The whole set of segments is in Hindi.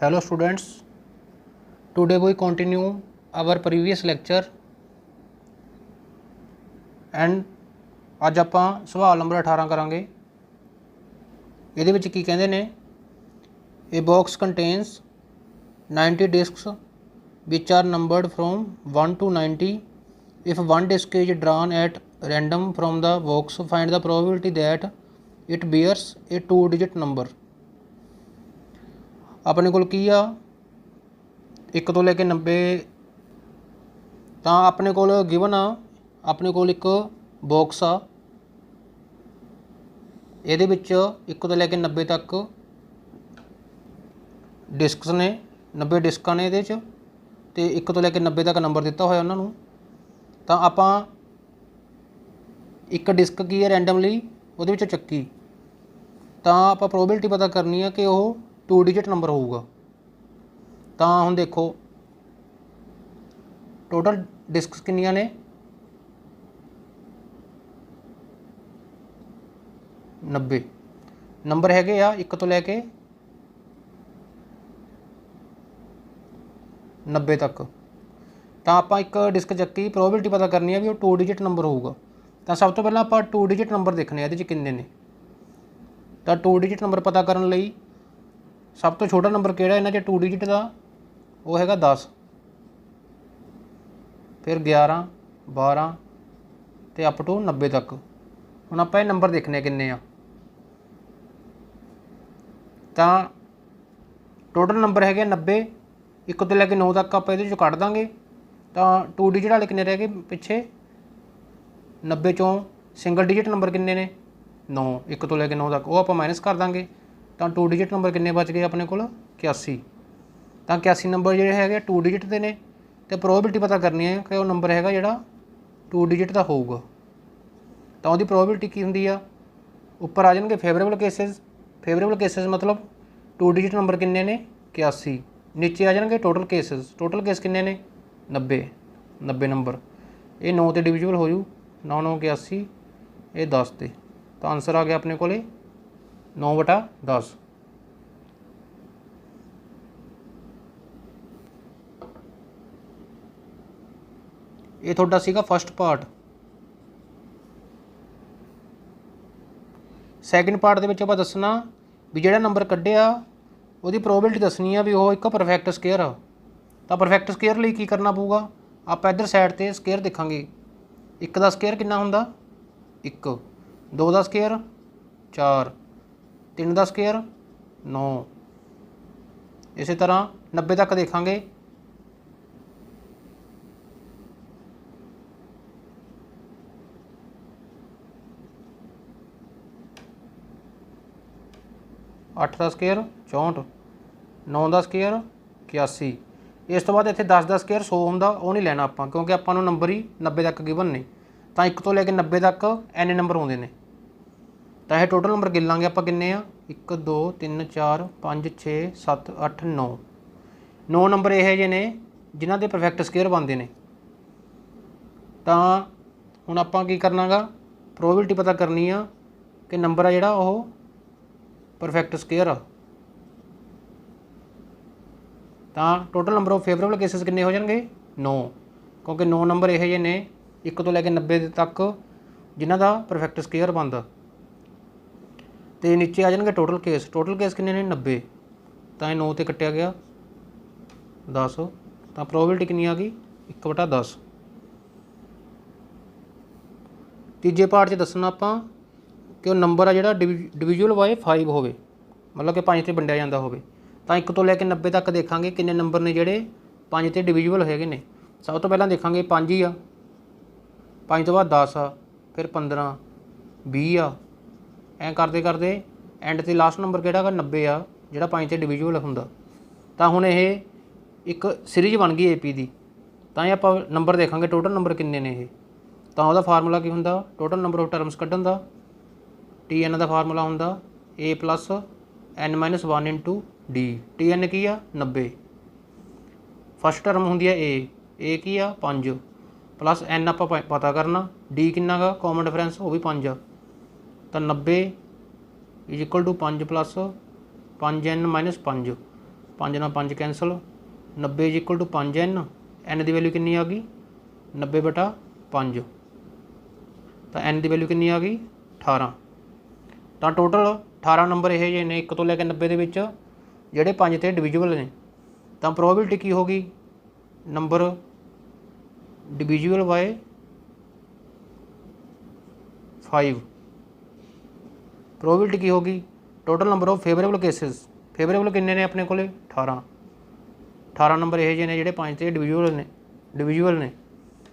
Hello students, today we continue our previous lecture and ਅੱਜ ਆਪਾਂ ਸਵਾਲ ਨੰਬਰ 18 ਕਰਾਂਗੇ। ਇਹਦੇ ਵਿੱਚ ਕੀ ਕਹਿੰਦੇ ਨੇ, A box contains 90 discs which are numbered from 1 to 90. If one disc is drawn at random from the box, find the probability that it bears a 2-digit number. ਆਪਣੇ ਕੋਲ ਕੀ ਆ, 1 ਤੋਂ ਲੈ ਕੇ 90 ਤਾਂ ਆਪਣੇ ਕੋਲ ਗਿਵਨ ਆ, ਆਪਣੇ ਕੋਲ ਇੱਕ ਬਾਕਸ ਆ, ਇਹਦੇ ਵਿੱਚ 1 ਤੋਂ ਲੈ ਕੇ 90 ਤੱਕ ਡਿਸਕਸ ਨੇ, 90 ਡਿਸਕਾਂ ਨੇ ਇਹਦੇ 'ਚ, ਅਤੇ 1 ਤੋਂ ਲੈ ਕੇ 90 ਤੱਕ ਨੰਬਰ ਦਿੱਤਾ ਹੋਇਆ ਉਹਨਾਂ ਨੂੰ। ਤਾਂ ਆਪਾਂ ਇੱਕ ਡਿਸਕ ਕੀ ਹੈ ਰੈਂਡਮਲੀ ਉਹਦੇ ਵਿੱਚੋਂ ਚੱਕੀ, ਤਾਂ ਆਪਾਂ ਪ੍ਰੋਬੇਬਿਲਿਟੀ ਪਤਾ ਕਰਨੀ ਆ ਕਿ ਉਹ 2 ਡਿਜਿਟ ਨੰਬਰ ਹੋਊਗਾ। ਤਾਂ ਹੁਣ ਦੇਖੋ ਟੋਟਲ ਡਿਸਕਸ ਕਿੰਨੀਆਂ ਨੇ, 90 ਨੰਬਰ ਹੈਗੇ ਆ 1 ਤੋਂ ਲੈ ਕੇ 90 ਤੱਕ। ਤਾਂ ਆਪਾਂ ਇੱਕ ਡਿਸਕ ਚੱਕੀ, ਪ੍ਰੋਬੇਬਿਲਿਟੀ ਪਤਾ ਕਰਨੀ ਆ ਵੀ ਉਹ 2 ਡਿਜਿਟ ਨੰਬਰ ਹੋਊਗਾ। ਤਾਂ ਸਭ ਤੋਂ ਪਹਿਲਾਂ ਆਪਾਂ 2 ਡਿਜਿਟ ਨੰਬਰ ਦੇਖਣੇ ਆ ਇਹਦੇ 'ਚ ਕਿੰਨੇ ਨੇ। ਤਾਂ 2 ਡਿਜਿਟ ਨੰਬਰ ਪਤਾ ਕਰਨ ਲਈ ਸਭ ਤੋਂ ਛੋਟਾ ਨੰਬਰ ਕਿਹੜਾ ਇਹਨਾਂ 'ਚ 2 ਡਿਜਿਟ ਦਾ, ਉਹ ਹੈਗਾ 10, ਫਿਰ 11, 12 ਅਤੇ ਅਪ ਟੂ 90 ਤੱਕ। ਹੁਣ ਆਪਾਂ ਇਹ ਨੰਬਰ ਦੇਖਣੇ ਕਿੰਨੇ ਆ। ਤਾਂ ਟੋਟਲ ਨੰਬਰ ਹੈਗੇ 90, 1 ਤੋਂ ਲੈ ਕੇ 9 ਤੱਕ ਆਪਾਂ ਇਹਦੇ 'ਚੋਂ ਕੱਢ ਦਾਂਗੇ। ਤਾਂ 2 ਡਿਜਿਟ ਵਾਲੇ ਕਿੰਨੇ ਰਹਿ ਗਏ ਪਿੱਛੇ, 90 ਚੋਂ ਸਿੰਗਲ ਡਿਜਿਟ ਨੰਬਰ ਕਿੰਨੇ ਨੇ, 9, 1 ਤੋਂ ਲੈ ਕੇ 9 ਤੱਕ, ਉਹ ਆਪਾਂ ਮਾਈਨਸ ਕਰ ਦਾਂਗੇ। ਤਾਂ 2 ਡਿਜਿਟ ਨੰਬਰ ਕਿੰਨੇ ਬਚ ਗਏ ਆਪਣੇ ਕੋਲ, 81। ਤਾਂ 81 ਨੰਬਰ ਜਿਹੜੇ ਹੈਗੇ 2 ਡਿਜਿਟ ਦੇ ਨੇ, ਅਤੇ ਪ੍ਰੋਬੇਬਿਲਿਟੀ ਪਤਾ ਕਰਨੀ ਹੈ ਕਿ ਉਹ ਨੰਬਰ ਹੈਗਾ ਜਿਹੜਾ 2 ਡਿਜਿਟ ਦਾ ਹੋਊਗਾ। ਤਾਂ ਉਹਦੀ ਪ੍ਰੋਬੇਬਿਲਿਟੀ ਕੀ ਹੁੰਦੀ ਆ, ਉੱਪਰ ਆ ਜਾਣਗੇ ਫੇਵਰੇਬਲ ਕੇਸਿਸ, ਫੇਵਰੇਬਲ ਕੇਸਿਸ ਮਤਲਬ 2 ਡਿਜਿਟ ਨੰਬਰ ਕਿੰਨੇ ਨੇ, 81। ਨੀਚੇ ਆ ਜਾਣਗੇ ਟੋਟਲ ਕੇਸਿਸ, ਟੋਟਲ ਕੇਸ ਕਿੰਨੇ ਨੇ, 90 ਨੰਬਰ। ਇਹ 9 'ਤੇ ਡਿਵੀਜ਼ਬਲ ਹੋ ਜੂ, 9 9 81, ਇਹ 10 'ਤੇ। ਤਾਂ ਆਨਸਰ ਆ ਗਿਆ ਆਪਣੇ ਕੋਲ 9/10। ਇਹ ਤੁਹਾਡਾ ਸੀਗਾ ਫਸਟ ਪਾਰਟ। ਸੈਕਿੰਡ ਪਾਰਟ ਦੇ ਵਿੱਚ ਆਪਾਂ ਦੱਸਣਾ ਵੀ ਜਿਹੜਾ ਨੰਬਰ ਕੱਢਿਆ ਉਹਦੀ ਪ੍ਰੋਬੇਬਿਲਿਟੀ ਦੱਸਣੀ ਆ ਵੀ ਉਹ ਇੱਕ ਪਰਫੈਕਟ ਸਕੁਏਅਰ ਆ। ਤਾਂ ਪਰਫੈਕਟ ਸਕੁਏਅਰ ਲਈ ਕੀ ਕਰਨਾ ਪਊਗਾ, ਆਪਾਂ ਇੱਧਰ ਸਾਈਡ 'ਤੇ ਸਕੁਏਅਰ ਦੇਖਾਂਗੇ। 1 ਦਾ ਸਕੁਏਅਰ ਕਿੰਨਾ ਹੁੰਦਾ, 1, 2 ਦਾ ਸਕੁਏਅਰ 4, 3 ਦਾ ਸਕੁਏਅਰ 9, ਇਸੇ ਤਰ੍ਹਾਂ 90 ਤੱਕ ਦੇਖਾਂਗੇ। ਅੱਠ ਦਾ ਸਕੁਏਅਰ 64, 9 ਦਾ ਸਕੁਏਅਰ 81। ਇਸ ਤੋਂ ਬਾਅਦ ਇੱਥੇ 10 ਦਾ ਸਕੁਏਅਰ 100 ਹੁੰਦਾ, ਉਹ ਨਹੀਂ ਲੈਣਾ ਆਪਾਂ ਕਿਉਂਕਿ ਆਪਾਂ ਨੂੰ ਨੰਬਰ ਹੀ 90 ਤੱਕ ਗਿਵਨ ਨੇ। ਤਾਂ 1 ਤੋਂ ਲੈ ਕੇ 90 ਤੱਕ ਐਨੇ ਨੰਬਰ ਆਉਂਦੇ ਨੇ। ਤਾਂ ਇਹ ਟੋਟਲ ਨੰਬਰ ਗਿਣ ਲਾਂਗੇ ਆਪਾਂ ਕਿੰਨੇ ਆ, 1 2 3 4 5 6 7 8 9। 9 ਨੰਬਰ ਇਹੋ ਜਿਹੇ ਨੇ ਜਿਨ੍ਹਾਂ ਦੇ ਪਰਫੈਕਟ ਸਕੁਏਅਰ ਬਣਦੇ ਨੇ। ਤਾਂ ਹੁਣ ਆਪਾਂ ਕੀ ਕਰਨਾ ਗਾ, ਪ੍ਰੋਬੇਬਿਲਿਟੀ ਪਤਾ ਕਰਨੀ ਆ ਕਿ ਨੰਬਰ ਆ ਜਿਹੜਾ ਉਹ ਪਰਫੈਕਟ ਸਕੁਏਅਰ ਆ। ਤਾਂ total number of favourable cases ਕਿੰਨੇ ਹੋ ਜਾਣਗੇ, 9, ਕਿਉਂਕਿ 9 ਨੰਬਰ ਇਹੋ ਜਿਹੇ ਨੇ 1 ਤੋਂ ਲੈ ਕੇ 90 ਤੱਕ ਜਿਨ੍ਹਾਂ ਦਾ ਪਰਫੈਕਟ ਸਕੁਏਅਰ ਬਣਦਾ। ਅਤੇ ਨੀਚੇ ਆ ਜਾਣਗੇ ਟੋਟਲ ਕੇਸ, ਟੋਟਲ ਕੇਸ ਕਿੰਨੇ ਨੇ, 90। ਤਾਂ ਇਹ 9 'ਤੇ ਕੱਟਿਆ ਗਿਆ 10। ਤਾਂ ਪ੍ਰੋਬੇਬਿਲਿਟੀ ਕਿੰਨੀ ਆ ਗਈ, 1/10। ਤੀਜੇ ਪਾਰਟ 'ਚ ਦੱਸਣਾ ਆਪਾਂ ਕਿ ਉਹ ਨੰਬਰ ਆ ਜਿਹੜਾ ਡਿਵੀਜ਼ੂਅਲ ਬਾਏ 5 ਹੋਵੇ, ਮਤਲਬ ਕਿ 5 'ਤੇ ਵੰਡਿਆ ਜਾਂਦਾ ਹੋਵੇ। ਤਾਂ 1 ਤੋਂ ਲੈ ਕੇ 90 ਤੱਕ ਦੇਖਾਂਗੇ ਕਿੰਨੇ ਨੰਬਰ ਨੇ ਜਿਹੜੇ 5 'ਤੇ ਡਿਵੀਜ਼ੂਅਲ ਹੈਗੇ ਨੇ। ਸਭ ਤੋਂ ਪਹਿਲਾਂ ਦੇਖਾਂਗੇ 5 ਹੀ ਆ, 5 ਤੋਂ ਬਾਅਦ 10 ਆ, ਫਿਰ 15, 20 ਆ, ਐਂ ਕਰਦੇ ਕਰਦੇ ਐਂਡ 'ਤੇ ਲਾਸਟ ਨੰਬਰ ਕਿਹੜਾ ਹੈਗਾ, 90 ਆ, ਜਿਹੜਾ 5 'ਤੇ ਡਿਵੀਜ਼ੂਅਲ ਹੁੰਦਾ। ਤਾਂ ਹੁਣ ਇਹ ਇੱਕ ਸੀਰੀਜ਼ ਬਣ ਗਈ AP ਦੀ। ਤਾਂ ਇਹ ਆਪਾਂ ਨੰਬਰ ਦੇਖਾਂਗੇ ਟੋਟਲ ਨੰਬਰ ਕਿੰਨੇ ਨੇ ਇਹ। ਤਾਂ ਉਹਦਾ ਫਾਰਮੂਲਾ ਕੀ ਹੁੰਦਾ, ਟੋਟਲ ਨੰਬਰ ਆਫ ਟਰਮਸ ਕੱਢਣ ਦਾ, TN ਦਾ ਫਾਰਮੂਲਾ ਹੁੰਦਾ A + n - 1 × D। TN ਕੀ ਆ, 90। ਫਸਟ ਟਰਮ ਹੁੰਦੀ ਆ A ਕੀ ਆ, 5 ਪਲੱਸ n ਆਪਾਂ ਪਤਾ ਕਰਨਾ, D ਕਿੰਨਾ ਗਾ ਕਾਮਨ ਡਿਫਰੈਂਸ, ਉਹ ਵੀ 5 ਆ। ਤਾਂ 90 = 5 + 5n - 5। 5 ਨਾਲ 5 cancel, 90 is equal to 5n, n की वैल्यू कितनी आ गई 90/5, तो n की वैल्यू कितनी आ गई 18। तो टोटल 18 नंबर ये जे ने 1 ਤੋਂ ਲੈ ਕੇ 90 ਦੇ ਵਿੱਚ ਜਿਹੜੇ 5 ਤੇ ਡਿਵੀਜ਼ੂਅਲ ਨੇ। ਤਾਂ ਪ੍ਰੋਬੇਬਿਲਿਟੀ ਕੀ ਹੋ ਗਈ, ਨੰਬਰ डिविजिबल बाय 5। प्रोबेबिलिटी की होगी total number of favourable cases, favourable किन्ने ने अपने को 18 नंबर ये जे ने ਜਿਹੜੇ 5 ਤੇ डिविजिबल ने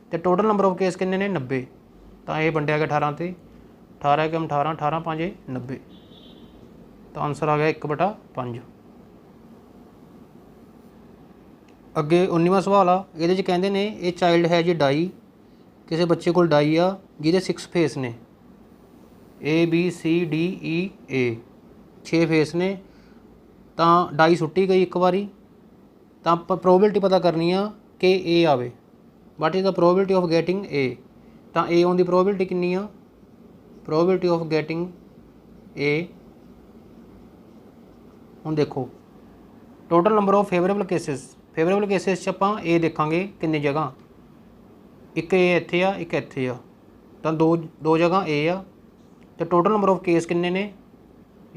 तो टोटल नंबर ऑफ केस किन्ने ने 90। तो ये वंडिया गया 18 ਤੇ 18 कम 18, 18 5 90, तो आंसर आ गया 1/5। ਅੱਗੇ 19ਵਾਂ ਸਵਾਲ ਆ, ਇਹਦੇ 'ਚ ਕਹਿੰਦੇ ਨੇ ਇਹ ਚਾਈਲਡ ਹੈ ਜੀ ਡਾਈ, ਕਿਸੇ ਬੱਚੇ ਕੋਲ ਡਾਈ ਆ ਜਿਹਦੇ 6 ਫੇਸ ਨੇ, ABCDEA 6 ਫੇਸ ਨੇ। ਤਾਂ ਡਾਈ ਸੁੱਟੀ ਗਈ ਇੱਕ ਵਾਰੀ, ਤਾਂ ਆਪਾਂ ਪ੍ਰੋਬੇਬਿਲਿਟੀ ਪਤਾ ਕਰਨੀ ਆ ਕਿ A ਆਵੇ। What is the probability of getting A, ਤਾਂ A ਆਉਣ ਦੀ ਪ੍ਰੋਬੇਬਿਲਿਟੀ ਕਿੰਨੀ ਆ, ਪ੍ਰੋਬੇਬਿਲਿਟੀ ਆਫ ਗੈਟਿੰਗ A। ਹੁਣ ਦੇਖੋ total number of favourable cases, favourable cases आप ए देखा किन्नी जगह, एक ए इत्थे आ एक इत्थे आ, तो दो जगह ए आ। तो टोटल नंबर ऑफ केस किन्ने ने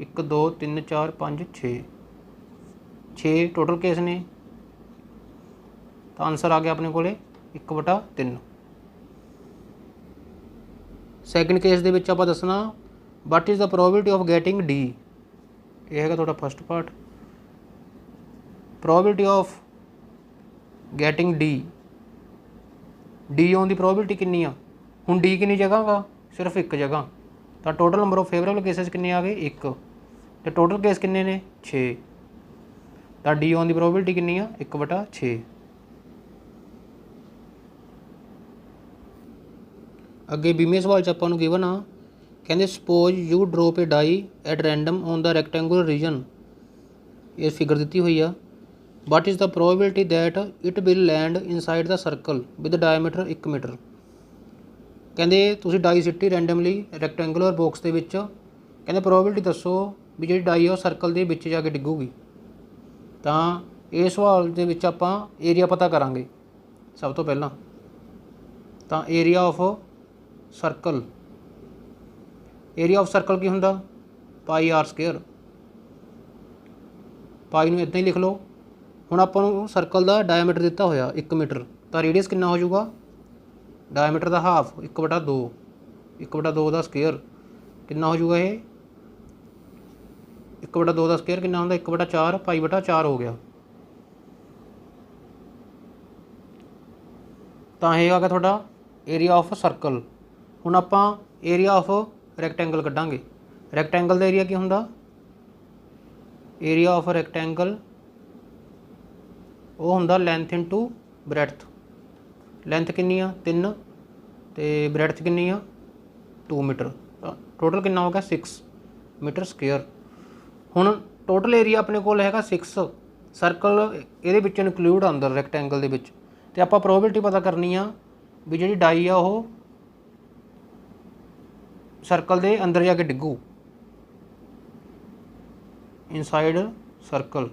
1 2 3 4 5 6 टोटल केस ने। तो आंसर आ गया अपने को 1/3। सैकेंड केस दे विच आपां दसना what is the probability of getting D, ये है तुहाडा first part. Probability of getting D, D आने की प्रोबेबिलिटी कितनी आ, हुण डी कितनी जगह गा, सिर्फ एक जगह। तो total number of favourable cases कितने आ गए 1, तो टोटल केस कितने ने 6। तो डी आने की प्रोबेबिलिटी कितनी आ 1/6। अगे 20वें सवाल च आपां नूं गिवन आ, कहंदे suppose you drop a die at random on the rectangular region, ये फिगर दी हुई आ। What is the probability that it will land inside the circle with diameter 1 मीटर। कहते तुसीं डाई सिੱਟੀ रैंडमली रैक्टेंगुलर बॉक्स के विच, कहते प्रोबेबिलिटी दसो भी जी डाई है सर्कल के विच जाके डिगूगी। तो इस सवाल के विच आपां एरिया पता करांगे सब तो पहला। तो area of circle, area of circle की हुंदा πr², पाई नूं इदां ही लिख लो। हुण आपां नूं सर्कल का डायमीटर दिता होया 1 मीटर, तो रेडियस कितना हो जाऊगा, डायमीटर का हाफ 1/2, 1/2 का स्केयर कितना हो जाऊगा, ये 1/2 का स्केयर कितना होंदा 1/4, π/4 हो गया। तो ये आ गया तुहाडा एरिया ऑफ सर्कल। हुण आपां एरिया ऑफ रैक्टेंगल कड्डांगे। रैक्टेंगल का एरिया की हुंदा, एरिया ऑफ रैक्टेंगल वो हुंदा लैंथ इंटू ब्रैड्थ। लैंथ कितनी आ 3 तो ब्रैड्थ कितनी आ 2 मीटर, टोटल कितना हो गया 6 मीटर स्केयर। हुण टोटल एरिया अपने कोल हैगा 6, सर्कल ये इंकलूड अंदर रैक्टेंगल दे विच, ते आपां प्रोबेबिलिटी पता करनी आ भी जिहड़ी डाई आ वो सर्कल दे अंदर जाके डिगू, इनसाइड सर्कल।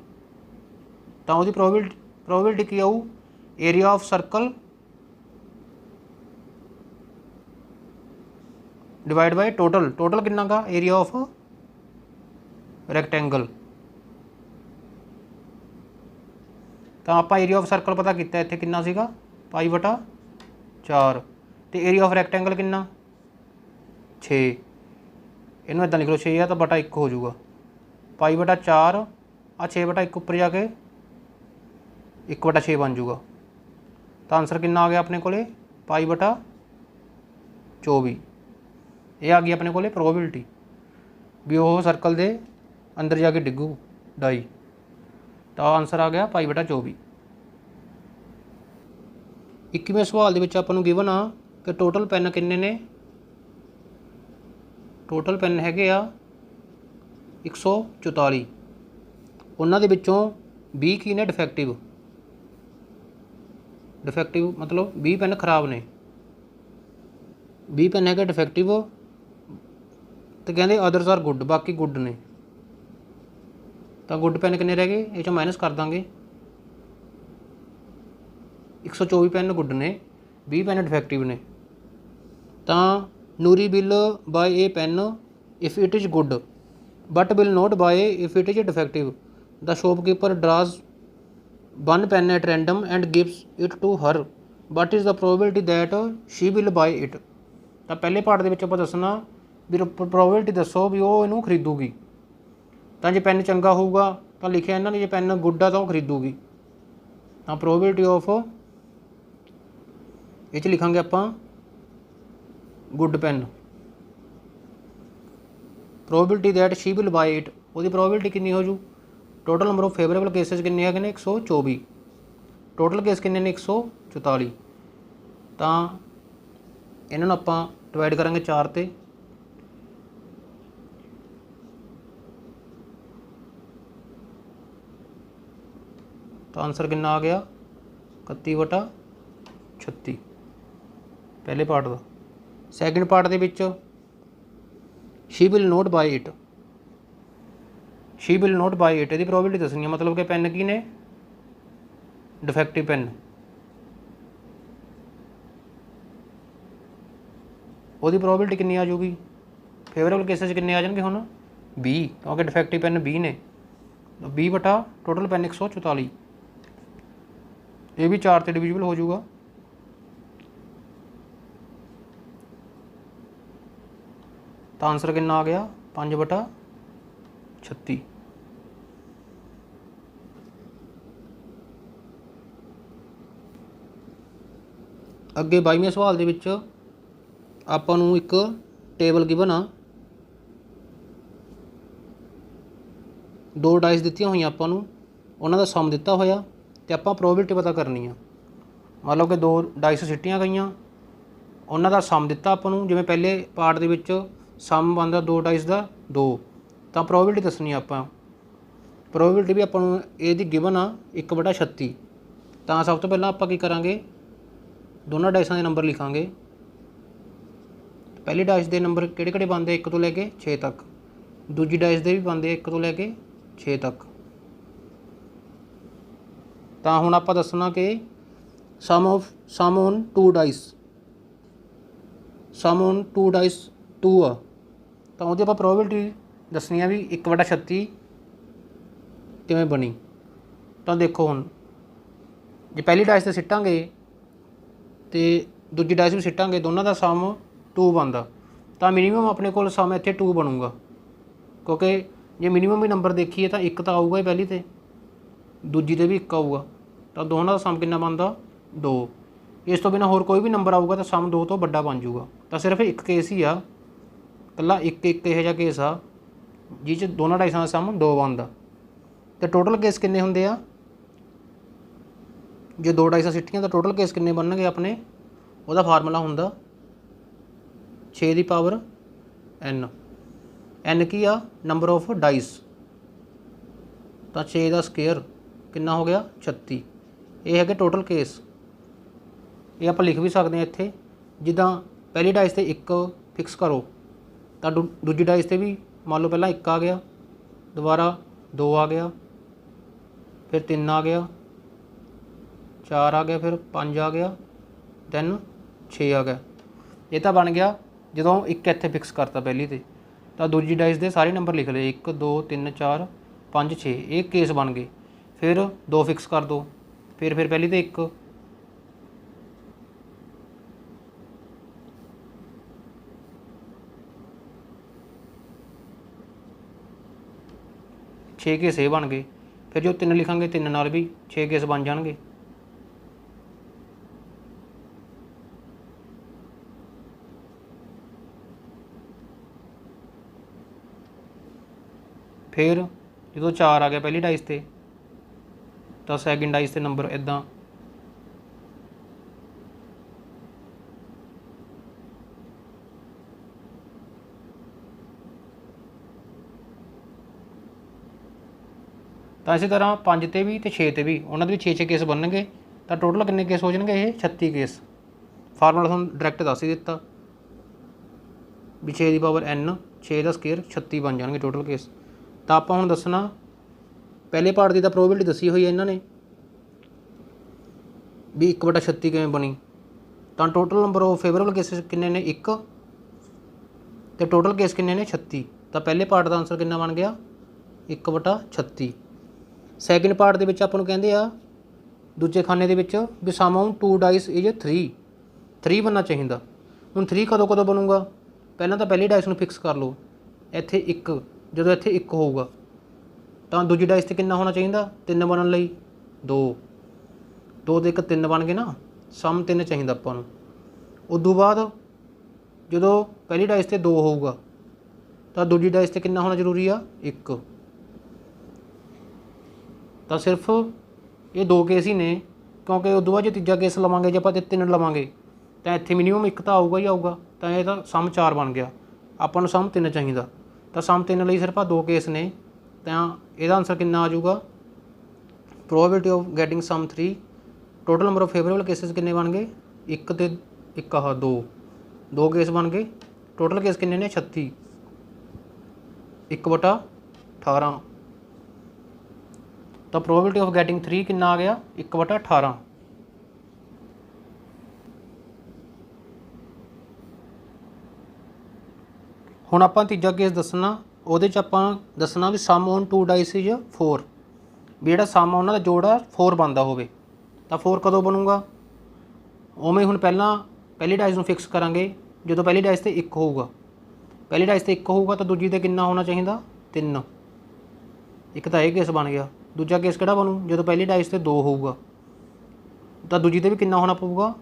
तो वो प्रोबेबिलिटी की आऊ area of circle divide by total, total कितना का एरिया ऑफ रैक्टेंगल। तो आप एरिया ऑफ सर्कल पता किया, इत्थे कितना सीगा π/4, तो एरिया ऑफ रैक्टेंगल कितना 6, इनू इदां लिख लो 6 तो /1 हो जाऊगा, π/4 आ 6/1 उपर जाके 1/6 बन जाऊगा। तो आंसर कितना आ गया अपने को π/24। ये आ गई अपने को प्रोबेबिलिटी भी वो सर्कल के अंदर जाके डिगू डाई। तो आंसर आ गया π/24। 21वें सवाल के आपां नूं गिवन आ कि टोटल पैन किन्ने ने, टोटल पैन हैगे आ 144, उन्हां दे विचों 20 की ने डिफैक्टिव, डिफैक्टिव मतलब 20 पैन खराब ने, 20 पैन है डिफैक्टिव, तो कहते अदर्स आर गुड, बाकी गुड ने। तो गुड पैन कितने रह गए, ये माइनस कर देंगे। 124 पैन गुड ने, 20 पैन डिफेक्टिव ने। तो Noori will buy a pen if it is good but will not buy if it is defective. The shopkeeper draws one pen at random and gives it to her what is the probability that she will buy it. तो पहले पार्ट के आप दसना भी प्रोबेबिलिटी दसो भी वो इनू खरीदूगी। तो जो पैन चंगा होगा तो लिखा इन्होंने, जो पैन गुड आ तो खरीदूगी। तो प्रोबेबिलिटी ऑफ ये लिखांगे आप good pan. Probability that she will buy it, वो प्रोबेबिलिटी कितनी हो जू। Total number of favourable cases कितने है, 124। टोटल केस कितने ने 144। तो इन्होंने आप डिवाइड करेंगे 4 ते। तो आंसर कितना आ गया 31/36 पहले पार्ट का। सैकेंड पार्ट के विच she will not buy it, she will not buy it, यदि प्रोबेबिलिटी दसनी है। मतलब कि पैन की ने डिफेक्टिव पैन, वो प्रोबेबिलिटी कितनी आ जाऊगी। फेवरेबल केसेस कितने आ जाएंगे हुण 20, क्योंकि डिफेक्टिव पैन 20 ने। 20 बटा टोटल पैन 144, ये भी 4 से डिविजिबल हो जाऊगा। तो आंसर कितना आ गया 5/36। अगे 22वें सवाल के विच आपां नूं एक टेबल गिवन आ, 2 डाइस दित्तियां होईयां आपां नूं, उन्हां दा सम दिता होया ते आपां प्रोबेबिलिटी पता करनी आ। मतलब कि 2 डाइस सिੱਟੀਆਂ गईयां, उन्हां दा सम दिता आपां नूं। जिवें पहले पार्ट दे विच सम बनदा 2 डाइस का 2, तो प्रोबेबिलिटी दसनी आपां। प्रोबेबिलिटी भी आपां नूं इहदी गिवन आ 1/36। तो सब तो पहलां आपां की करांगे, दोनों डाइसां के नंबर लिखांगे। पहली डाइस के नंबर किहड़े-किहड़े बनते 1 तो लैके 6 तक, दूजी डाइस के भी बनते 1 तो लैके 6 तक। तो हुण आपां दसना कि sum on 2 dice, sum on 2 dice 2 आ, तो वो आप प्रोबेबिलिटी दसनी है भी 1/36 किवें बनी। तो देखो हुण जे पहली डाइस ते सिੱਟਾਂਗੇ तो दूजी डाइस भी सिੱਟਾਂਗੇ, दोनों का सम 2 बनता। तो मिनीमम अपने को सम इत्थे 2 बनूगा, क्योंकि जे मिनीमम भी नंबर देखिए तो 1 तो आऊगा ही पहली ते, दूजी ते भी 1 आऊगा। तो दोनों का सम कितना बनता 2। इस तो बिना होर कोई भी नंबर आऊगा तो सम 2 तो बड़ा बन जाऊगा। तो सिर्फ एक केस ही आ, कला एक यह जा केस आ जिस दोनों डाइसां का सम 2 बनता। तो टोटल केस किन्ने हुंदे आ, जो 2 डाइसां सिੱਟੀਆਂ तो टोटल केस किन्ने बनणगे अपने, ਉਹਦਾ फार्मूला हुंदा 6 की पावर n। n की आ नंबर ऑफ डाइस, तो 6 का स्केयर कितना हो गया 36। ये है टोटल केस। ये आप लिख भी सकते हैं इत्थे, जिद्दां पहली डाइस ते 1 फिक्स करो तो दूजी डाइस ते भी मान लो पहला 1 आ गया, दोबारा 2 आ गया, फिर 3 आ गया, 4 आ गया, फिर 5 आ गया, दैन 6 आ गया। ये तो बन गया जो 1 इत्थे फिक्स करता पहली तो दूजी डाइस के सारे नंबर लिख ले 1 2 3 4 5 6, एक केस बन गए। फिर 2 फिक्स कर दो, फिर पहली तो 1, छे केस ये बन गए। फिर जो 3 लिखांगे 3 नाल भी 6 केस बन जाएंगे। फिर जो 4 आ गया पहली डाइस ते, तो सैकेंड डाइस ते नंबर इदां तो इस तरह 5 ते भी तो 6 ते भी उन्होंने भी 6 केस बनणगे। तो टोटल कितने केस हो जाएंगे, ये 36 केस। फार्मूला तुहानूं डायरैक्ट दस ही दिता भी 6 की पावर n, 6 का स्केयर 36 बन जाएंगे टोटल केस। तो आपां हुण दसना पहले पार्ट की तो प्रोबेबिलिटी दसी हुई है इन्होंने भी 1/36 किवें बनी। तो total number of favourable cases किन्ने ने 1 तो टोटल केस किन्ने ने 36। तो पहले पार्ट का आंसर कितना बन गया 1/36। सैकेंड पार्ट के विच आपां नूं कहंदे आ दूजे खाने के विच भी सम ऑफ 2 डाइस इज 3 बनना चाहिए। हुण 3 कदों कदों बनूगा पहलां तो पहली डाइस नूं फिक्स कर लो इत्थे 1 जदों इत्थे 1 होऊगा तो दूजी डाइस ते कितना होना चाहिए 3 बनन लई 2 2 ते 1 3 बन गए ना सम 3 चाहिए आपां नूं। उदों बाद जदों पहली डाइस ते 2 होऊगा तो दूजी डाइस ते कितना होना जरूरी आ 1। तो सिर्फ ये 2 केस ही ने क्योंकि उदों बाद जो तीजा केस लवांगे जो आप 3 लवांगे तो इत्थे मिनीमम 1 तो आऊगा ही आऊगा तो यह तो सम 4 बन गया आपां नूं सम 3 चाहिए। तो सम 3 लई सिर्फ 2 केस ने तो यदा आंसर कितना आ जाऊगा probability of getting sum 3 total number of favourable cases किन्ने बन गए 1 ते 1 2 केस बन गए। टोटल केस किन्ने ने 36 1/18। तो प्रोबेबिलिटी ऑफ गैटिंग 3 कितना आ गया 1/18। हुण आपां तीजा केस दसना ਉਹਦੇ 'ਚ ਆਪਾਂ ਦੱਸਣਾ ਵੀ ਸਮ ਔਨ 2 डाइस इज 4 ਵੀ ਜਿਹੜਾ ਸਮ ਉਹਨਾਂ ਦਾ ਜੋੜ ਆ 4 ਬਣਦਾ ਹੋਵੇ ਤਾਂ 4 ਕਦੋਂ ਬਣੂਗਾ ਉਵੇਂ ਹੁਣ ਪਹਿਲੀ ਡਾइस ਨੂੰ ਫਿਕਸ ਕਰਾਂਗੇ ਜਦੋਂ ਪਹਿਲੀ ਡਾइस ਤੇ 1 ਹੋਊਗਾ ਪਹਿਲੀ ਡਾइस ਤੇ 1 ਹੋਊਗਾ ਤਾਂ ਦੂਜੀ ਤੇ ਕਿੰਨਾ ਹੋਣਾ ਚਾਹੀਦਾ 3। ਇੱਕ ਤਾਂ ਇਹ ਕੇਸ ਬਣ ਗਿਆ। ਦੂਜਾ ਕੇਸ ਕਿਹੜਾ ਬਣੂ ਜਦੋਂ ਪਹਿਲੀ ਡਾइस ਤੇ 2 ਹੋਊਗਾ ਤਾਂ ਦੂਜੀ ਤੇ ਵੀ ਕਿੰਨਾ ਹੋਣਾ ਪਊਗਾ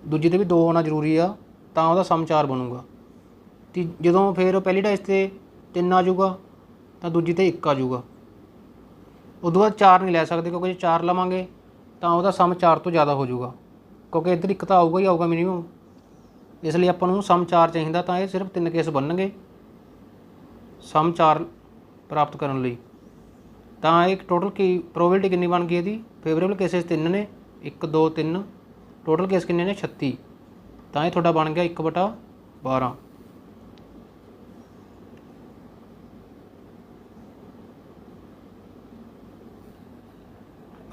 ਦੂਜੀ ਤੇ ਵੀ 2 ਹੋਣਾ ਜ਼ਰੂਰੀ ਆ ਤਾਂ ਉਹਦਾ ਸਮ 4 ਬਣੂਗਾ। ਜਦੋਂ ਫਿਰ ਪਹਿਲੀ ਡਾइस ਤੇ 3 आ जाऊगा तो दूजी तो 1 आ जाऊगा। उदों बाद 4 नहीं लै सकते क्योंकि जो 4 लवांगे तो वह सम 4 तो ज़्यादा हो जाऊगा क्योंकि इधर 1 तो आऊगा ही आऊगा मिनीमम इसलिए अपन सम 4 चाहिए। तो ये सिर्फ 3 केस बननगे सम 4 प्राप्त करने लई। तो एक टोटल की प्रोबेबिलिटी कितनी बन गई यदी फेवरेबल केसिस 3 ने 1 2 3 टोटल केस कितने ने 36। तो ये थोड़ा बन गया 1/12।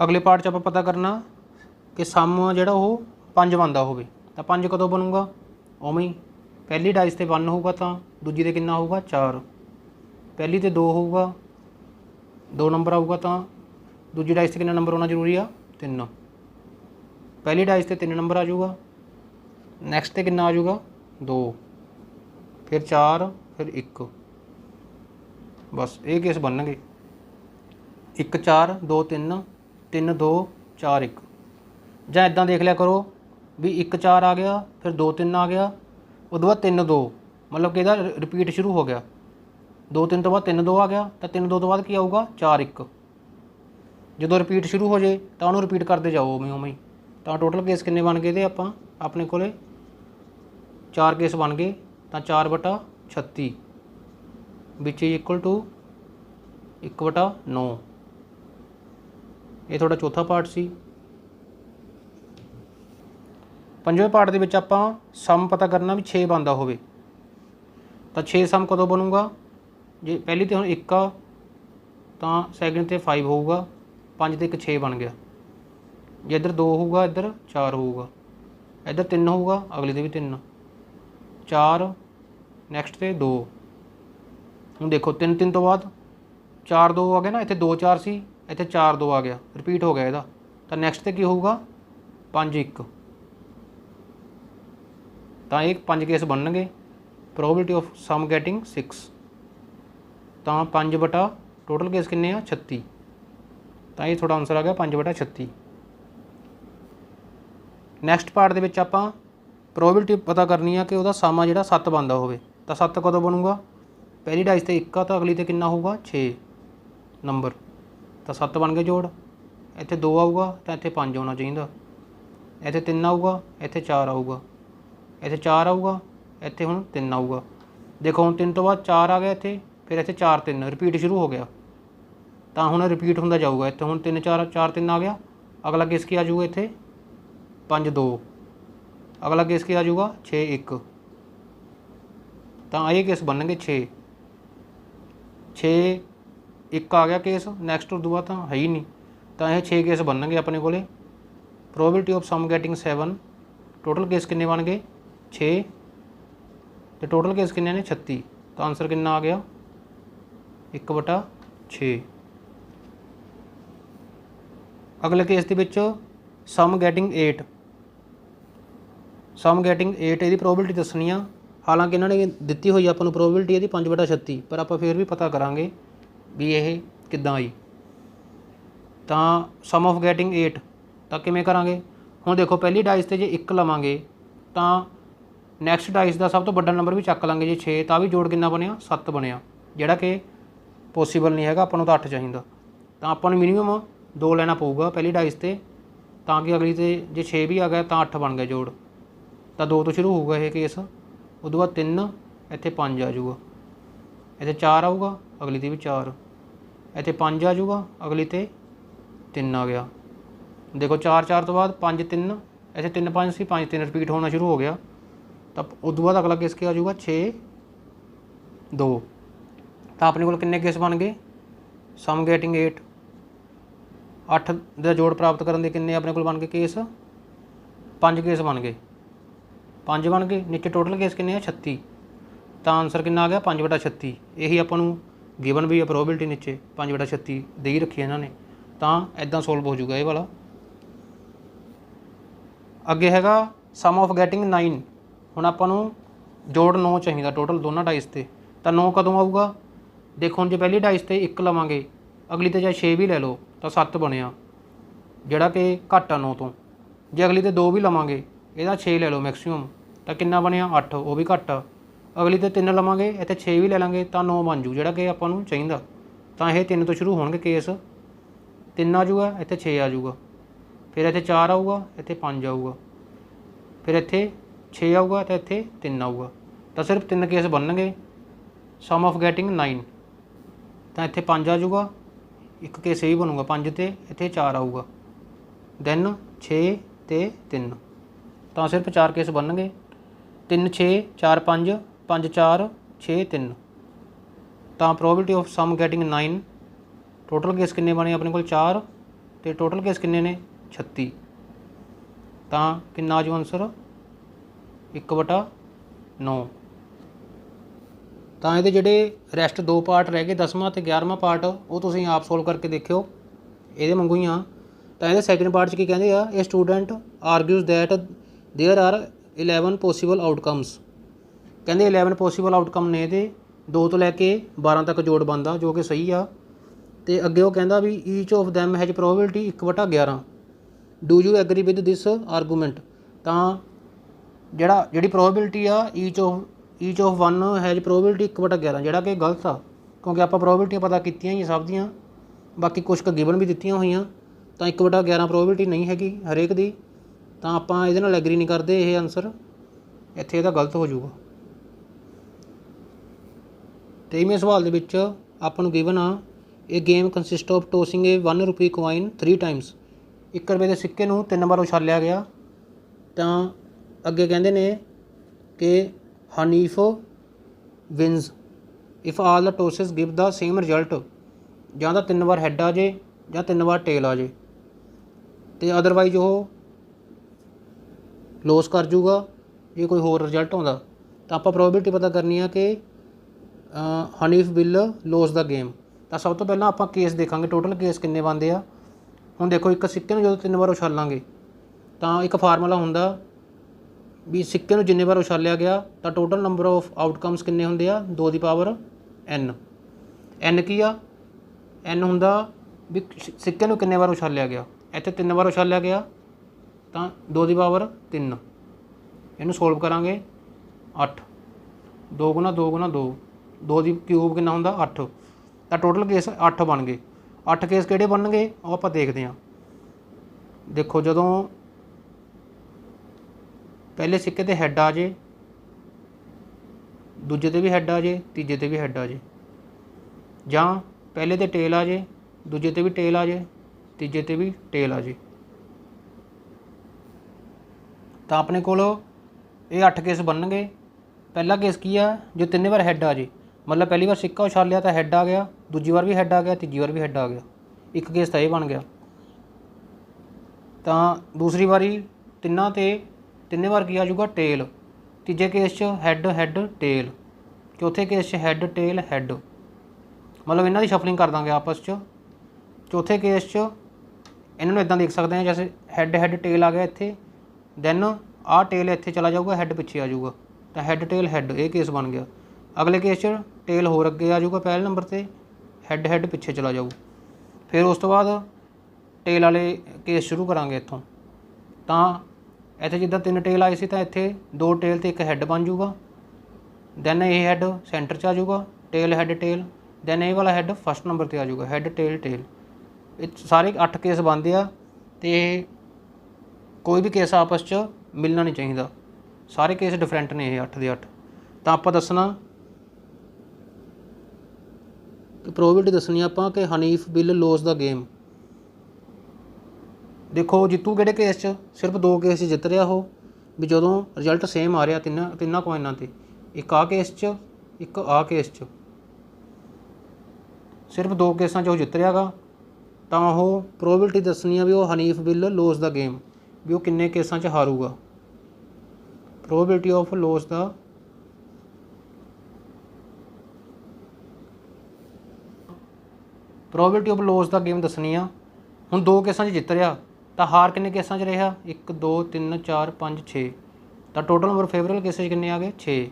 अगले पार्ट 'ਚ ਆਪਾਂ पता करना कि सम ਜਿਹੜਾ ਉਹ 5 बनता ਹੋਵੇ ਤਾਂ 5 ਕਦੋਂ ਬਣੂਗਾ ਉਵੇਂ ਹੀ ਪਹਿਲੀ ਡਾइस ਤੇ 1 ਹੋਊਗਾ ਤਾਂ ਦੂਜੀ ਤੇ ਕਿੰਨਾ ਹੋਊਗਾ 4 ਪਹਿਲੀ ਤੇ 2 ਹੋਊਗਾ 2 ਨੰਬਰ ਆਊਗਾ ਤਾਂ ਦੂਜੀ ਡਾइस ਤੇ ਕਿੰਨਾ ਨੰਬਰ ਹੋਣਾ ਜ਼ਰੂਰੀ ਆ 3। ਪਹਿਲੀ ਡਾइस ਤੇ 3 ਨੰਬਰ ਆ ਜਾਊਗਾ ਨੈਕਸਟ ਤੇ ਕਿੰਨਾ ਆ ਜਾਊਗਾ 2 ਫਿਰ 4 ਫਿਰ 1 ਬਸ ਇਹ ਕੇਸ ਬਣਨਗੇ 1 4 2 3 3 2 4 1 ਜਾਂ इदां देख लिया करो भी 1 4 आ गया फिर 2 3 आ गया उस बाद 3 2 मतलब कि रिपीट शुरू हो गया 2 3 तो बाद 3 2 आ गया तो 3 2 तो बाद की आऊगा 4 1 जो रिपीट शुरू हो जाए तो उन्होंने रिपीट करते जाओ उवें ही। तो टोटल केस किन्ने बन गए थे आप अपने को 4 केस बन गए तो 4/36 विच इज इक्वल टू 1/9। ये थोड़ा चौथा पार्ट सी। पंजवें पार्ट के आप सम पता करना भी 6 बनता होवे तो 6 सम कदों बनूगा जे पहली तो हम 1 आ तो सैकेंड तो 5 होऊगा 5 तो 1 6 बन गया। जे इधर 2 होऊगा इधर 4 होऊगा इधर 3 होऊगा अगले दे भी 3 4 नैक्सट तो 2। हम देखो 3 3 तो बाद 4 2 आ गया ना इतने 2 4 सी इतने 4 2 आ गया रिपीट हो गया ਇਹਦਾ तो नैक्सट तो की होगा 5 1 तो एक 5 केस बननगे प्रोबेबिलिटी ऑफ सम गैटिंग 6 तो 5 बटा टोटल केस किन्ने 36 तो ये थोड़ा आंसर आ गया 5/36। नैक्सट पार्ट के आप प्रोबेबिलिटी पता करनी है कि वह सम आ जो 7 बनता हो तो 7 कदों बनूगा पहली डाइस तो 1 आ तो अगली तो कितना होगा 6 नंबर तो 7 बन गए जोड़ इत्थे 2 आऊगा तो इत्थे 5 होना चाहिए इत्थे 3 आऊगा इत्थे 4 आऊगा इत्थे 4 आऊगा इत्थे हुण 3 आऊगा। देखो हुण 3 तो बाद 4 आ गया इत्थे फिर इत्थे 4 3 रिपीट शुरू हो गया तो हुण रिपीट होंदा जाऊगा इत्थे हुण 3 4 4 3 आ गया अगला केस की आ जाऊगा इत्थे 5 2 अगला केस की आ जाऊगा 6 1 तो ये केस बननगे 6 6 ਇੱਕ ਆ ਗਿਆ ਕੇਸ, ਨੈਕਸਟ ਉਦੋਂ ਬਾਅਦ ਤਾਂ ਹੈ ਹੀ ਨਹੀਂ। ਤਾਂ ਇਹ 6 ਕੇਸ ਬਣਨਗੇ ਆਪਣੇ ਕੋਲੇ। Probability of sum getting 7, total case ਕਿੰਨੇ ਬਣ ਗਏ 6 ਤੇ ਟੋਟਲ ਕੇਸ ਕਿੰਨੇ ਨੇ 36। ਤਾਂ ਆਨਸਰ ਕਿੰਨਾ ਆ ਗਿਆ 1/6। ਅਗਲੇ ਕੇਸ ਦੇ ਵਿੱਚ ਸਮ ਗੈਟਿੰਗ 8, ਸਮ ਗੈਟਿੰਗ 8 ਇਹਦੀ ਪ੍ਰੋਬੇਬਿਲਿਟੀ ਦੱਸਣੀ ਆ। ਹਾਲਾਂਕਿ ਇਹਨਾਂ ਨੇ ਦਿੱਤੀ ਹੋਈ ਆਪਾਂ ਨੂੰ ਪ੍ਰੋਬੇਬਿਲਿਟੀ ਇਹਦੀ 5/36, ਪਰ ਆਪਾਂ ਫਿਰ ਵੀ ਪਤਾ ਕਰਾਂਗੇ ਵੀ ਇਹ ਕਿੱਦਾਂ ਆਈ। ਤਾਂ ਸਮ ਆਫ ਗੈਟਿੰਗ 8 ਤਾਂ ਕਿਵੇਂ ਕਰਾਂਗੇ? ਹੁਣ ਦੇਖੋ ਪਹਿਲੀ ਡਾਈਸ 'ਤੇ ਜੇ 1 ਲਵਾਂਗੇ ਤਾਂ ਨੈਕਸਟ ਡਾਈਸ ਦਾ ਸਭ ਤੋਂ ਵੱਡਾ ਨੰਬਰ ਵੀ ਚੱਕ ਲਾਂਗੇ। ਜੇ 6 ਤਾਂ ਵੀ ਜੋੜ ਕਿੰਨਾ ਬਣਿਆ 7 ਬਣਿਆ, ਜਿਹੜਾ ਕਿ ਪੋਸੀਬਲ ਨਹੀਂ ਹੈਗਾ, ਆਪਾਂ ਨੂੰ ਤਾਂ 8 ਚਾਹੀਦਾ। ਤਾਂ ਆਪਾਂ ਨੂੰ ਮਿਨੀਮਮ 2 ਲੈਣਾ ਪਊਗਾ ਪਹਿਲੀ ਡਾਈਸ 'ਤੇ, ਤਾਂ ਕਿ ਅਗਲੀ 'ਤੇ ਜੇ 6 ਵੀ ਆ ਗਿਆ ਤਾਂ 8 ਬਣ ਗਿਆ ਜੋੜ। ਤਾਂ 2 ਤੋਂ ਸ਼ੁਰੂ ਹੋਊਗਾ ਇਹ ਕੇਸ, ਉਦੋਂ ਬਾਅਦ 3, ਇੱਥੇ 5 ਆ ਜਾਊਗਾ, ਇੱਥੇ 4 ਆਊਗਾ, ਅਗਲੀ 'ਤੇ ਵੀ 4, ਇੱਥੇ 5 ਆ ਜਾਊਗਾ, ਅਗਲੀ 'ਤੇ 3 ਆ ਗਿਆ। ਦੇਖੋ 4 4 ਤੋਂ ਬਾਅਦ 5 3, ਇੱਥੇ 3 5 ਸੀ, 5 3 ਰਿਪੀਟ ਹੋਣਾ ਸ਼ੁਰੂ ਹੋ ਗਿਆ। ਤਾਂ ਉਦੋਂ ਬਾਅਦ ਅਗਲਾ ਕੇਸ ਕੀ ਆ ਜਾਊਗਾ 6 2। ਤਾਂ ਆਪਣੇ ਕੋਲ ਕਿੰਨੇ ਕੇਸ ਬਣ ਗਏ? ਸਮ ਗੈਟਿੰਗ 8, 8 ਦਾ ਜੋੜ ਪ੍ਰਾਪਤ ਕਰਨ ਦੇ ਕਿੰਨੇ ਆਪਣੇ ਕੋਲ ਬਣ ਗਏ ਕੇਸ? 5 ਕੇਸ ਬਣ ਗਏ, 5 ਬਣ ਗਏ। ਨੀਚੇ ਟੋਟਲ ਕੇਸ ਕਿੰਨੇ ਆ 36। ਤਾਂ ਆਨਸਰ ਕਿੰਨਾ ਆ ਗਿਆ 5/36। ਇਹੀ ਆਪਾਂ ਨੂੰ ਗਿਵਨ ਵੀ ਆ ਪ੍ਰੋਬੇਬਿਲਿਟੀ ਨੀਚੇ 5/36 ਦੇ ਹੀ ਰੱਖੀ ਇਹਨਾਂ ਨੇ। ਤਾਂ ਇੱਦਾਂ ਸੋਲਵ ਹੋ ਜਾਊਗਾ ਇਹ ਵਾਲਾ। ਅੱਗੇ ਹੈਗਾ ਸਮ ਆਫ ਗੈਟਿੰਗ 9। ਹੁਣ ਆਪਾਂ ਨੂੰ ਜੋੜ 9 ਚਾਹੀਦਾ ਟੋਟਲ ਦੋਨਾਂ ਡਾਈਸ 'ਤੇ। ਤਾਂ 9 ਕਦੋਂ ਆਊਗਾ? ਦੇਖੋ ਹੁਣ ਜੇ ਪਹਿਲੀ ਡਾਈਸ 'ਤੇ 1 ਲਵਾਂਗੇ, ਅਗਲੀ 'ਤੇ ਚਾਹੇ 6 ਵੀ ਲੈ ਲਓ ਤਾਂ 7 ਬਣਿਆ, ਜਿਹੜਾ ਕਿ ਘੱਟ ਆ 9 ਤੋਂ। ਜੇ ਅਗਲੀ 'ਤੇ 2 ਵੀ ਲਵਾਂਗੇ, ਇਹਦਾ 6 ਲੈ ਲਓ ਮੈਕਸੀਮਮ, ਤਾਂ ਕਿੰਨਾ ਬਣਿਆ 8, ਉਹ ਵੀ ਘੱਟ ਆ। ਅਗਲੀ 'ਤੇ 3 ਲਵਾਂਗੇ, ਇੱਥੇ 6 ਵੀ ਲੈ ਲਾਂਗੇ ਤਾਂ 9 ਬਣ ਜੂ, ਜਿਹੜਾ ਕਿ ਆਪਾਂ ਨੂੰ ਚਾਹੀਦਾ। ਤਾਂ ਇਹ 3 ਤੋਂ ਸ਼ੁਰੂ ਹੋਣਗੇ ਕੇਸ, 3 ਆ ਜਾਊਗਾ, ਇੱਥੇ 6 ਆ ਜਾਊਗਾ, ਫਿਰ ਇੱਥੇ 4 ਆਊਗਾ, ਇੱਥੇ 5 ਆਊਗਾ, ਫਿਰ ਇੱਥੇ 6 ਆਊਗਾ ਅਤੇ ਇੱਥੇ 3 ਆਊਗਾ। ਤਾਂ ਸਿਰਫ 3 ਕੇਸ ਬਣਨਗੇ ਸਮ ਆਫ ਗੈਟਿੰਗ 9। ਤਾਂ ਇੱਥੇ 5 ਆ ਜਾਊਗਾ, ਇੱਕ ਕੇਸ ਹੀ ਬਣੂਗਾ 5 ਤੇ ਇੱਥੇ 4 ਆਊਗਾ, ਦੈਨ 6 ਤੇ 3। ਤਾਂ ਸਿਰਫ 4 ਕੇਸ ਬਣਨਗੇ, 3 6 4 5 5 4 6 3। ਤਾਂ probability of sum getting 9, total case ਕਿੰਨੇ ਬਣੇ ਆਪਣੇ ਕੋਲ 4 ਤੇ ਟੋਟਲ ਕੇਸ ਕਿੰਨੇ ਨੇ 36। ਤਾਂ ਕਿੰਨਾ ਆ ਜਾਊ ਆਨਸਰ 1/9। ਤਾਂ ਇਹਦੇ ਜਿਹੜੇ ਰੈਸਟ 2 ਪਾਰਟ ਰਹਿ ਗਏ, 10ਵਾਂ ਅਤੇ 11ਵਾਂ ਪਾਰਟ, ਉਹ ਤੁਸੀਂ ਆਪ ਸੋਲਵ ਕਰਕੇ ਦੇਖਿਓ, ਇਹਦੇ ਵਾਂਗੂ ਹੀ ਆ। ਤਾਂ ਇਹਦੇ ਸੈਕਿੰਡ ਪਾਰਟ 'ਚ ਕੀ ਕਹਿੰਦੇ ਆ? ਇਹ student argues that there are 11 possible outcomes. ਕਹਿੰਦੇ 11 ਪੋਸੀਬਲ ਆਊਟਕਮ ਨੇ ਇਹਦੇ, 2 ਤੋਂ ਲੈ ਕੇ 12 ਤੱਕ ਜੋੜ ਬਣਦਾ, ਜੋ ਕਿ ਸਹੀ ਆ। ਤੇ ਅੱਗੇ ਉਹ ਕਹਿੰਦਾ ਵੀ each of them has probability 1/11। Do you agree with this argument? ਤਾਂ ਜਿਹੜੀ ਪ੍ਰੋਬੇਬਿਲਿਟੀ ਆ ਈਚ ਆਫ 1 ਹੈਜ਼ ਪ੍ਰੋਬੇਬਿਲਿਟੀ 1/11, ਜਿਹੜਾ ਕਿ ਗਲਤ ਆ, ਕਿਉਂਕਿ ਆਪਾਂ ਪ੍ਰੋਬੇਬਿਲਿਟੀਆਂ ਪਤਾ ਕੀਤੀਆਂ ਹੀ ਸਭ ਦੀਆਂ, ਬਾਕੀ ਕੁਛ ਕੁ ਗਿਵਨ ਵੀ ਦਿੱਤੀਆਂ ਹੋਈਆਂ। ਤਾਂ 1/11 ਪ੍ਰੋਬੇਬਿਲਿਟੀ ਨਹੀਂ ਹੈਗੀ ਹਰੇਕ ਦੀ, ਤਾਂ ਆਪਾਂ ਇਹਦੇ ਨਾਲ ਐਗਰੀ ਨਹੀਂ ਕਰਦੇ। ਇਹ ਆਨਸਰ ਇੱਥੇ ਇਹਦਾ ਗਲਤ ਹੋ ਜਾਊਗਾ। 23ਵੇਂ ਸਵਾਲ ਦੇ ਵਿੱਚ ਆਪਾਂ ਨੂੰ ਗਿਵਨ ਆ ਇਹ ਗੇਮ ਕੰਸਿਸਟ ਆਫ ਟੋਸਿੰਗ ਏ 1 ਰੁਪਏ ਕੋਇਨ 3 ਟਾਈਮਸ। 1 ਰੁਪਏ ਦੇ ਸਿੱਕੇ ਨੂੰ 3 ਵਾਰ ਉਛਾਲਿਆ ਗਿਆ। ਤਾਂ ਅੱਗੇ ਕਹਿੰਦੇ ਨੇ ਕਿ Hanif wins if all the tosses give the same result. ਜਾਂ ਤਾਂ 3 ਵਾਰ ਹੈਡ ਆ ਜੇ ਜਾਂ 3 ਵਾਰ ਟੇਲ ਆ ਜੇ, ਅਤੇ ਅਦਰਵਾਈਜ਼ ਉਹ ਲੋਸ ਕਰ ਜੂਗਾ ਜੇ ਕੋਈ ਹੋਰ ਰਿਜ਼ਲਟ ਆਉਂਦਾ। ਤਾਂ ਆਪਾਂ ਪ੍ਰੋਬੇਬਿਲਿਟੀ ਪਤਾ ਕਰਨੀ ਆ ਕਿ Hanif will loss the game. ਤਾਂ ਸਭ ਤੋਂ ਪਹਿਲਾਂ ਆਪਾਂ ਕੇਸ ਦੇਖਾਂਗੇ, ਟੋਟਲ ਕੇਸ ਕਿੰਨੇ ਬਣਦੇ ਆ। ਹੁਣ ਦੇਖੋ ਇੱਕ ਸਿੱਕੇ ਨੂੰ ਜਦੋਂ 3 ਵਾਰ ਉਛਾਲਾਂਗੇ ਤਾਂ ਇੱਕ ਫਾਰਮੂਲਾ ਹੁੰਦਾ ਵੀ ਸਿੱਕੇ ਨੂੰ ਜਿੰਨੇ ਵਾਰ ਉਛਾਲਿਆ ਗਿਆ ਤਾਂ ਟੋਟਲ ਨੰਬਰ ਆਫ ਆਊਟਕਮਸ ਕਿੰਨੇ ਹੁੰਦੇ ਆ 2 ਦੀ ਪਾਵਰ n। n ਕੀ ਆ? n ਹੁੰਦਾ ਵੀ ਸਿੱਕੇ ਨੂੰ ਕਿੰਨੇ ਵਾਰ ਉਛਾਲਿਆ ਗਿਆ। ਇੱਥੇ 3 ਵਾਰ ਉਛਾਲਿਆ ਗਿਆ ਤਾਂ 2 ਦੀ ਪਾਵਰ 3। ਇਹਨੂੰ ਸੋਲਵ ਕਰਾਂਗੇ 8, 2 ਗੁਣਾ 2 ਗੁਣਾ 2, 2 ਦੀ ਕਿਊਬ ਕਿੰਨਾ ਹੁੰਦਾ 8। ਤਾਂ ਟੋਟਲ ਕੇਸ 8 ਬਣ ਗਏ। 8 ਕੇਸ ਕਿਹੜੇ ਬਣਨਗੇ ਉਹ ਆਪਾਂ ਦੇਖਦੇ ਹਾਂ। ਦੇਖੋ ਜਦੋਂ ਪਹਿਲੇ ਸਿੱਕੇ 'ਤੇ ਹੈੱਡ ਆ ਜੇ, ਦੂਜੇ 'ਤੇ ਵੀ ਹੈੱਡ ਆ ਜੇ, ਤੀਜੇ 'ਤੇ ਵੀ ਹੈੱਡ ਆ ਜੇ, ਜਾਂ ਪਹਿਲੇ 'ਤੇ ਟੇਲ ਆ ਜੇ, ਦੂਜੇ 'ਤੇ ਵੀ ਟੇਲ ਆ ਜੇ, ਤੀਜੇ 'ਤੇ ਵੀ ਟੇਲ ਆ ਜੇ। ਤਾਂ ਆਪਣੇ ਕੋਲ ਇਹ 8 ਕੇਸ ਬਣਨਗੇ। ਪਹਿਲਾ ਕੇਸ ਕੀ ਆ? ਜੋ 3 ਵਾਰ ਹੈੱਡ ਆ ਜੇ, ਮਤਲਬ ਪਹਿਲੀ ਵਾਰ ਸਿੱਕਾ ਉਛਾਲਿਆ ਤਾਂ ਹੈੱਡ ਆ ਗਿਆ, दूजी वार भी हैड आ गया, तीजी वार भी हैड आ गया, एक केस तो ये बन गया। तो दूसरी वारी तिन्ने वार की आ जाऊगा टेल, तीजे केस च हैड हैड टेल, चौथे केस च हैड टेल हैड, मतलब इन्हों की शफलिंग कर देंगे आपस च। चौथे केस च इन्होंने इदां देख सकते हैं जैसे हैड हैड टेल आ गया इत्थे, दैन आ टेल इत्थे चला जाऊगा, हैड पिछे आ जाऊगा, तो हैड टेल हैड ये केस बन गया। अगले केस च टेल होर अगे आ जाऊगा पहले नंबर पर, हैड हैड पिछे चला जाऊ। फिर उस तो बाद टेल वाले केस शुरू करांगे इत्थों। तो इत्थे जिद्दां 3 टेल आए सी तो इत्थे 2 टेल तो 1 हैड बन जाऊगा, दैन ये हैड सेंटर च आ जाऊगा, टेल हैड टेल, दैन ये वाला हैड फस्ट नंबर पर आ जाऊगा, हैड टेल टेल। सारे 8 केस बनते आ, तो कोई भी केस आपस च मिलना नहीं चाहिए, सारे केस डिफरेंट ने, 8 के 8। तो आप दसना कि प्रोबेबिलिटी दसनी आपां कि Hanif will lose the game. देखो जितू किहड़े केस च, सिर्फ 2 केस जित रहा हो भी जदों रिजल्ट सेम आ रहा तिन्ना कॉइनां ते, एक आ केस च एक आ केस च, सिर्फ 2 केसां च जित रहा गा, तो वह प्रोबेबिलिटी दसनी है भी वो Hanif will lose the game, भी वो किन्ने केसां च हारूगा। Probability of lose the probability of lose the game दसनी आ। हुण 2 केसां च जित रहा, तो हार किन्ने केसां च रहा, 1 2 3 4 5 6, तो टोटल नंबर फेवरेबल केसेज किन्ने आ गए 6,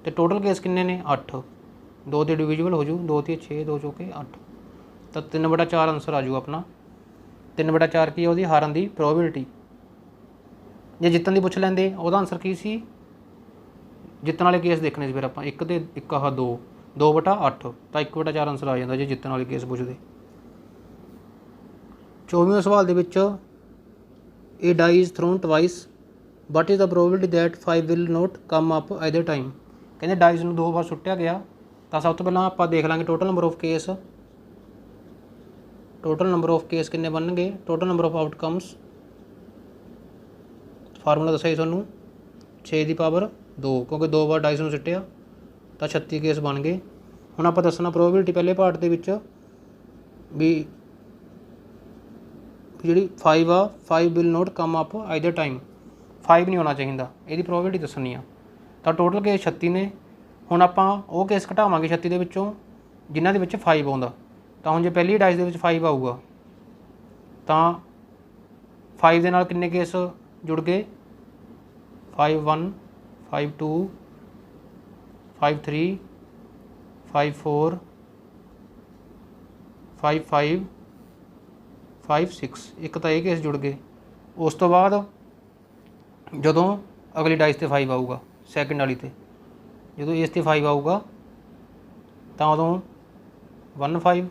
तो टोटल केस किन्ने ने 8, 2 तो डिविजिबल हो जू, 2 ते 6 2 चौके 8, तो 3/4 आंसर आ जाऊगा अपना। 3/4 की है हारन की प्रोबेबिलिटी। जे जितन की पुछ लेंदे वह आंसर की सी, जितन वाले केस देखने से फिर आप 1 ते 1 आह 2 2/8, तो 1/4 आंसर आ जाता जे जितन वाले केस पुछते। 24वें सवाल के a die is thrown twice, what is the probability that 5 will not come up at the time. कहते डाइज में 2 बार सुट्टिया गया, तो सब तो पहला आप देख लेंगे total number of case, total number of case किन्ने बननगे, total number of outcomes, formula दसा जी थोनू 6 की पावर 2, क्योंकि 2 बार डाइस में सुट्टिया तो 36 केस बन गए। हुण आप दसना प्रोबेबिलिटी पहले पार्ट के भी जी 5 आ 5 will not come up at the time, 5 नहीं होना चाहिए, ये प्रोबेबिलिटी दसनी आ। तो टोटल केस 36 ने। हुण आपां वो केस घटावांगे 36 के विचों जिन्हां दे विच 5 आउंदा, तो हुण जे पहली डाइस दे विच 5 आऊगा तो 5 दे नाल किन्ने केस जुड़ गए, 5 1 5 2 5 3 5 4 5 5 5 6, एक तो ये केस जुड़ गए। उस तो बाद जदों अगली डाइस ते 5 आऊगा सैकेंड वाली ते, जो इस ते 5 आऊगा तो उदों 1 5